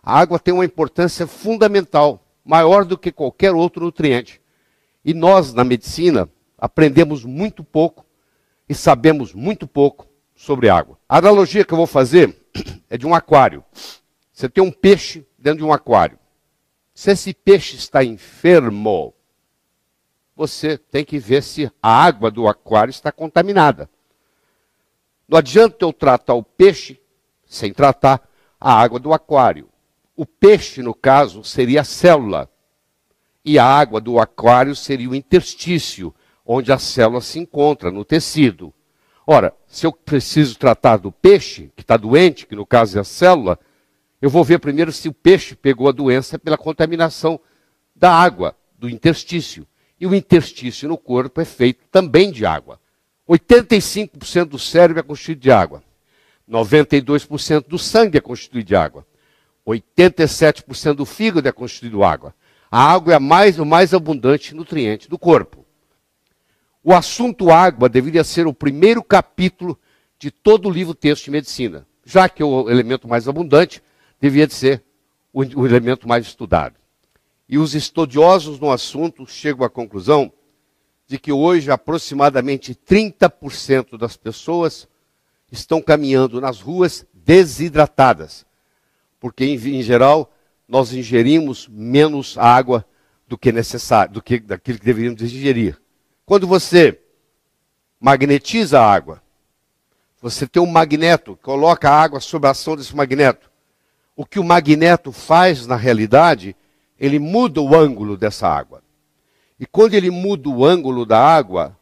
A água tem uma importância fundamental, maior do que qualquer outro nutriente. E nós, na medicina, aprendemos muito pouco e sabemos muito pouco sobre água. A analogia que eu vou fazer é de um aquário. Você tem um peixe dentro de um aquário. Se esse peixe está enfermo, você tem que ver se a água do aquário está contaminada. Não adianta eu tratar o peixe sem tratar a água do aquário. O peixe, no caso, seria a célula. E a água do aquário seria o interstício, onde a célula se encontra, no tecido. Ora, se eu preciso tratar do peixe, que está doente, que no caso é a célula, eu vou ver primeiro se o peixe pegou a doença pela contaminação da água, do interstício. E o interstício no corpo é feito também de água. 85% do cérebro é constituído de água. 92% do sangue é constituído de água. 87% do fígado é constituído de água. A água é o mais abundante nutriente do corpo. O assunto água deveria ser o primeiro capítulo de todo o livro texto de medicina, já que o elemento mais abundante deveria ser o elemento mais estudado. E os estudiosos no assunto chegam à conclusão de que hoje aproximadamente 30% das pessoas estão caminhando nas ruas desidratadas, porque em geral nós ingerimos menos água do que necessário, daquilo que deveríamos ingerir. Quando você magnetiza a água, você tem um magneto, coloca a água sob a ação desse magneto. O que o magneto faz na realidade, ele muda o ângulo dessa água. E quando ele muda o ângulo da água,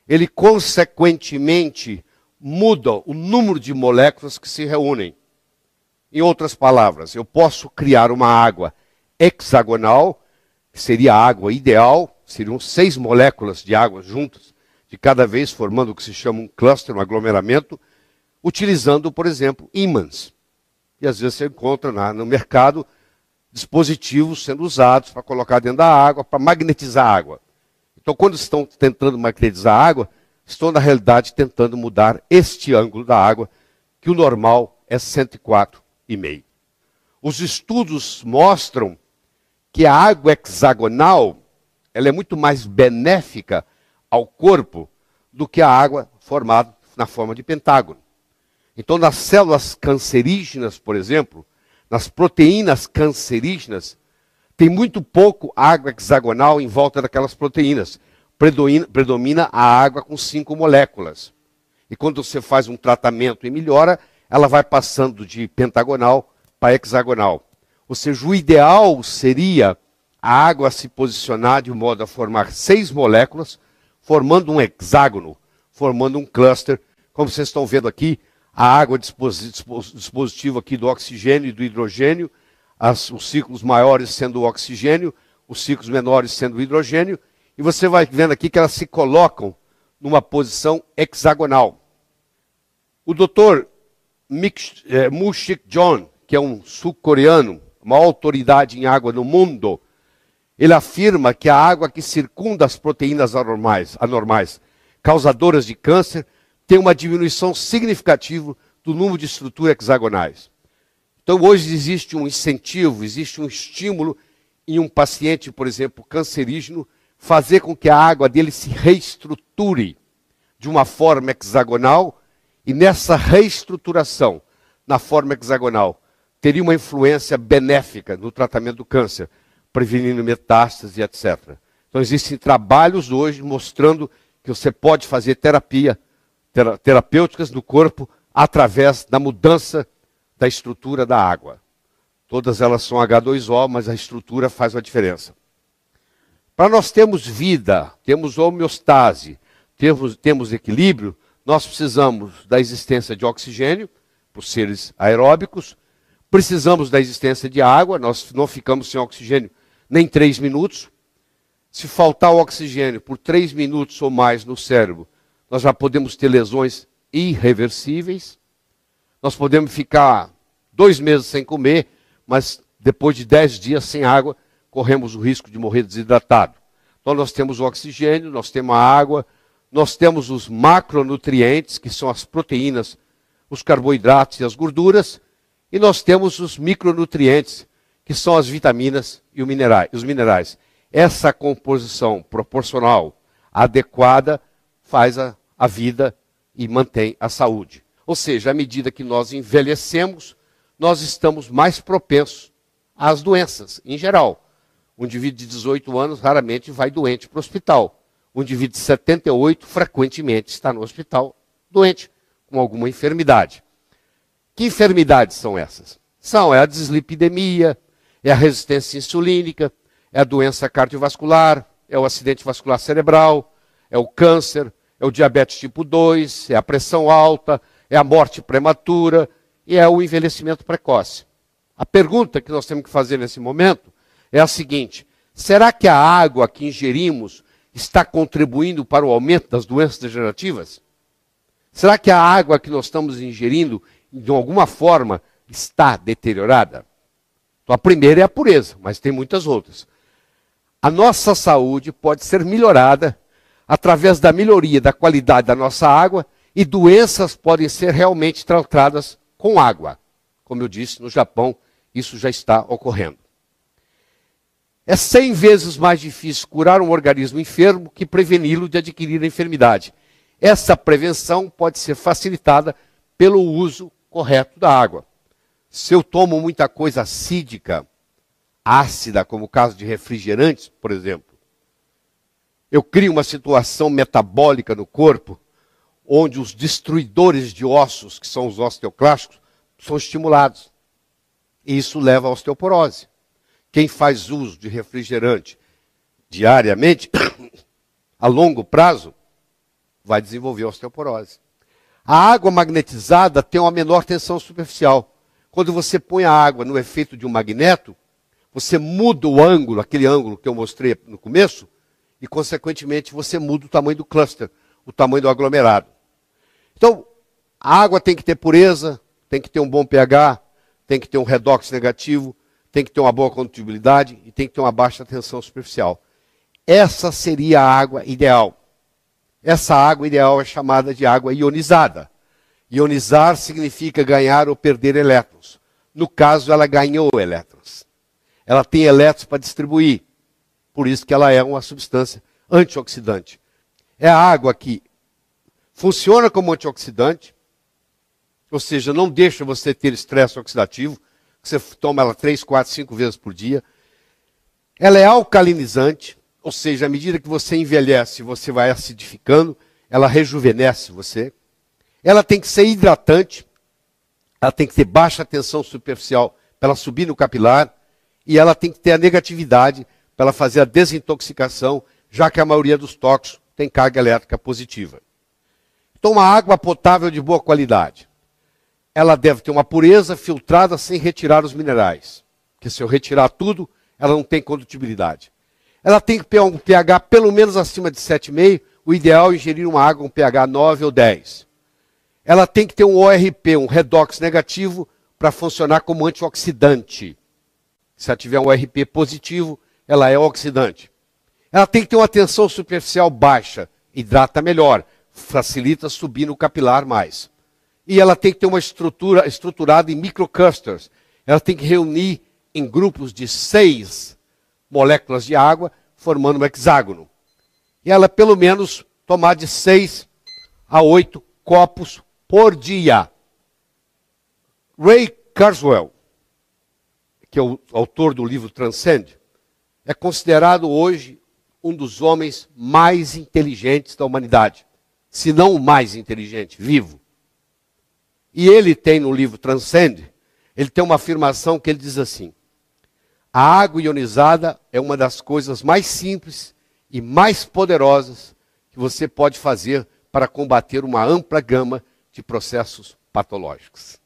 ele consequentemente muda o número de moléculas que se reúnem. Em outras palavras, eu posso criar uma água hexagonal, que seria a água ideal, seriam 6 moléculas de água juntas, de cada vez formando o que se chama um cluster, um aglomeramento, utilizando, por exemplo, ímãs. E às vezes você encontra no mercado dispositivos sendo usados para colocar dentro da água, para magnetizar a água. Então, quando estão tentando magnetizar a água, estão, na realidade, tentando mudar este ângulo da água, que o normal é 104,5. Os estudos mostram que a água hexagonal ela é muito mais benéfica ao corpo do que a água formada na forma de pentágono. Então, nas células cancerígenas, por exemplo, nas proteínas cancerígenas, tem muito pouco água hexagonal em volta daquelas proteínas. Predomina a água com 5 moléculas. E quando você faz um tratamento e melhora, ela vai passando de pentagonal para hexagonal. Ou seja, o ideal seria a água se posicionar de modo a formar 6 moléculas, formando um hexágono, formando um cluster. Como vocês estão vendo aqui, a água dispositivo aqui do oxigênio e do hidrogênio, os ciclos maiores sendo o oxigênio, os ciclos menores sendo o hidrogênio, e você vai vendo aqui que elas se colocam numa posição hexagonal. O Dr. Mu-Sik Jeon, que é um sul-coreano, uma autoridade em água no mundo, ele afirma que a água que circunda as proteínas anormais causadoras de câncer tem uma diminuição significativa do número de estruturas hexagonais. Então, hoje existe um incentivo, existe um estímulo em um paciente, por exemplo, cancerígeno, fazer com que a água dele se reestruture de uma forma hexagonal, e nessa reestruturação, na forma hexagonal, teria uma influência benéfica no tratamento do câncer, prevenindo metástase, etc. Então, existem trabalhos hoje mostrando que você pode fazer terapêuticas no corpo através da mudança da estrutura da água. Todas elas são H2O, mas a estrutura faz a diferença. Para nós termos vida, temos homeostase, temos equilíbrio, nós precisamos da existência de oxigênio, por seres aeróbicos, precisamos da existência de água, nós não ficamos sem oxigênio nem 3 minutos. Se faltar o oxigênio por 3 minutos ou mais no cérebro, nós já podemos ter lesões irreversíveis. Nós podemos ficar 2 meses sem comer, mas depois de 10 dias sem água, corremos o risco de morrer desidratado. Então nós temos o oxigênio, nós temos a água, nós temos os macronutrientes, que são as proteínas, os carboidratos e as gorduras, E nós temos os micronutrientes, que são as vitaminas e os minerais. Essa composição proporcional adequada faz a vida e mantém a saúde. Ou seja, à medida que nós envelhecemos, nós estamos mais propensos às doenças, em geral. Um indivíduo de 18 anos raramente vai doente para o hospital. Um indivíduo de 78 frequentemente está no hospital doente, com alguma enfermidade. Que enfermidades são essas? É a dislipidemia, é a resistência insulínica, é a doença cardiovascular, é o acidente vascular cerebral, é o câncer, é o diabetes tipo 2, é a pressão alta, é a morte prematura e é o envelhecimento precoce. A pergunta que nós temos que fazer nesse momento é a seguinte: será que a água que ingerimos está contribuindo para o aumento das doenças degenerativas? Será que a água que nós estamos ingerindo, de alguma forma, está deteriorada? Então, a primeira é a pureza, mas tem muitas outras. A nossa saúde pode ser melhorada através da melhoria da qualidade da nossa água e doenças podem ser realmente tratadas com água. Como eu disse, no Japão, isso já está ocorrendo. É 100 vezes mais difícil curar um organismo enfermo que preveni-lo de adquirir a enfermidade. Essa prevenção pode ser facilitada pelo uso correto da água. Se eu tomo muita coisa acídica, ácida, como o caso de refrigerantes, por exemplo, eu crio uma situação metabólica no corpo, onde os destruidores de ossos, que são os osteoclastos, são estimulados. E isso leva à osteoporose. Quem faz uso de refrigerante diariamente, a longo prazo, vai desenvolver osteoporose. A água magnetizada tem uma menor tensão superficial. Quando você põe a água no efeito de um magneto, você muda o ângulo, aquele ângulo que eu mostrei no começo, e, consequentemente, você muda o tamanho do cluster, o tamanho do aglomerado. Então, a água tem que ter pureza, tem que ter um bom pH, tem que ter um redox negativo, tem que ter uma boa condutibilidade e tem que ter uma baixa tensão superficial. Essa seria a água ideal. Essa água ideal é chamada de água ionizada. Ionizar significa ganhar ou perder elétrons. No caso, ela ganhou elétrons. Ela tem elétrons para distribuir. Por isso que ela é uma substância antioxidante. É a água que funciona como antioxidante, ou seja, não deixa você ter estresse oxidativo. Você toma ela 3, 4, 5 vezes por dia. Ela é alcalinizante, ou seja, à medida que você envelhece, você vai acidificando, ela rejuvenesce você. Ela tem que ser hidratante, ela tem que ter baixa tensão superficial para ela subir no capilar, e ela tem que ter a negatividade para ela fazer a desintoxicação, já que a maioria dos tóxicos tem carga elétrica positiva. Então, uma água potável de boa qualidade. Ela deve ter uma pureza filtrada sem retirar os minerais. Porque se eu retirar tudo, ela não tem condutibilidade. Ela tem que ter um pH pelo menos acima de 7,5. O ideal é ingerir uma água com pH 9 ou 10. Ela tem que ter um ORP, um redox negativo, para funcionar como antioxidante. Se ela tiver um ORP positivo, ela é oxidante. Ela tem que ter uma tensão superficial baixa, hidrata melhor, facilita subir no capilar mais. E ela tem que ter uma estrutura estruturada em microclusters. Ela tem que reunir em grupos de 6 moléculas de água, formando um hexágono. E ela, pelo menos, tomar de 6 a 8 copos por dia. Ray Kurzweil, que é o autor do livro Transcend, é considerado hoje um dos homens mais inteligentes da humanidade. Se não o mais inteligente, vivo. E ele tem no livro Transcend, ele tem uma afirmação que ele diz assim: a água ionizada é uma das coisas mais simples e mais poderosas que você pode fazer para combater uma ampla gama de processos patológicos.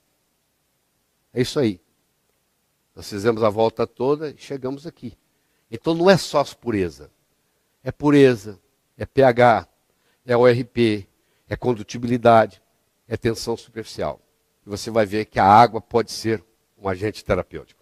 É isso aí. Nós fizemos a volta toda e chegamos aqui. Então não é só pureza. É pureza, é pH, é ORP, é condutibilidade, é tensão superficial. E você vai ver que a água pode ser um agente terapêutico.